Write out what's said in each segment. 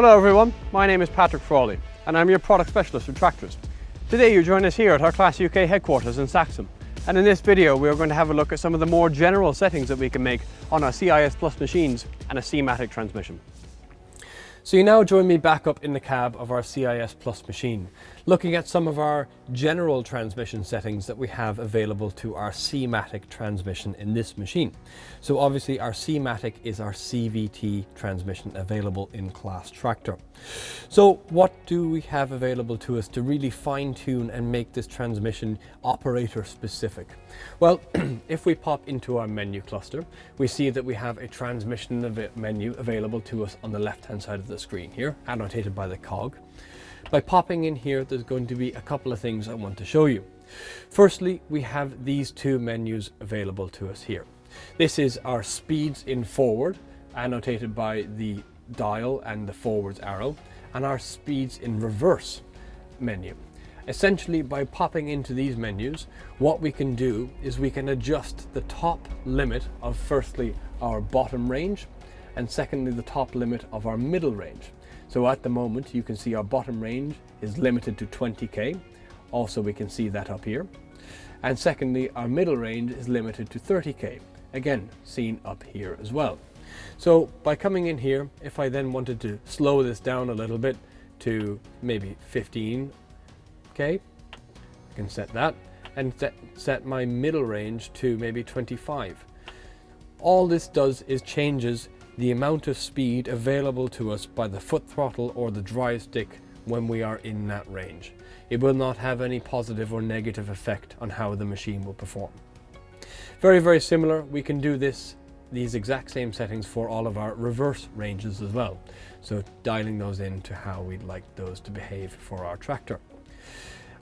Hello everyone, my name is Patrick Frawley and I'm your product specialist for tractors. Today you join us here at our CLAAS UK headquarters in Saxham, and in this video we are going to have a look at some of the more general settings that we can make on our CIS Plus machines and a CMATIC transmission. So you now join me back up in the cab of our CIS Plus machine, looking at some of our general transmission settings that we have available to our CMATIC transmission in this machine. So obviously our CMATIC is our CVT transmission available in CLAAS tractor. So what do we have available to us to really fine-tune and make this transmission operator specific? Well, if we pop into our menu cluster, we see that we have a transmission menu available to us on the left-hand side of the screen here, annotated by the cog. By popping in here, there's going to be a couple of things I want to show you. Firstly, we have these two menus available to us here. This is our speeds in forward, annotated by the dial and the forwards arrow, and our speeds in reverse menu. Essentially, by popping into these menus, what we can do is we can adjust the top limit of firstly our bottom range, and secondly the top limit of our middle range. So at the moment you can see our bottom range is limited to 20k, also we can see that up here, and secondly our middle range is limited to 30k, again seen up here as well. So by coming in here, if I then wanted to slow this down a little bit to maybe 15k, I can set that, and set my middle range to maybe 25. All this does is changes the amount of speed available to us by the foot throttle or the drive stick when we are in that range. It will not have any positive or negative effect on how the machine will perform. Very, very similar, we can do these exact same settings for all of our reverse ranges as well. So dialing those in to how we'd like those to behave for our tractor.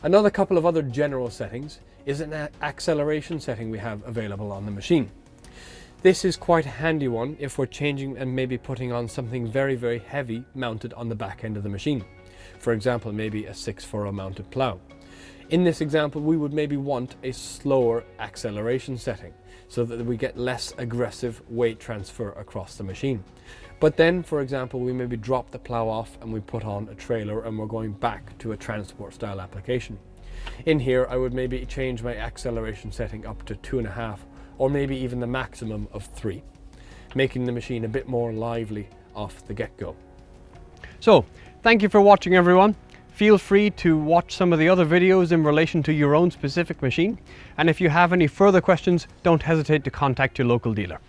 Another couple of other general settings is an acceleration setting we have available on the machine. This is quite a handy one if we're changing and maybe putting on something very, very heavy mounted on the back end of the machine. For example, maybe a 6-furrow mounted plough. In this example, we would maybe want a slower acceleration setting so that we get less aggressive weight transfer across the machine. But then, for example, we maybe drop the plough off and we put on a trailer and we're going back to a transport style application. In here, I would maybe change my acceleration setting up to 2.5, or maybe even the maximum of 3, making the machine a bit more lively off the get-go. So, thank you for watching everyone. Feel free to watch some of the other videos in relation to your own specific machine, and if you have any further questions, don't hesitate to contact your local dealer.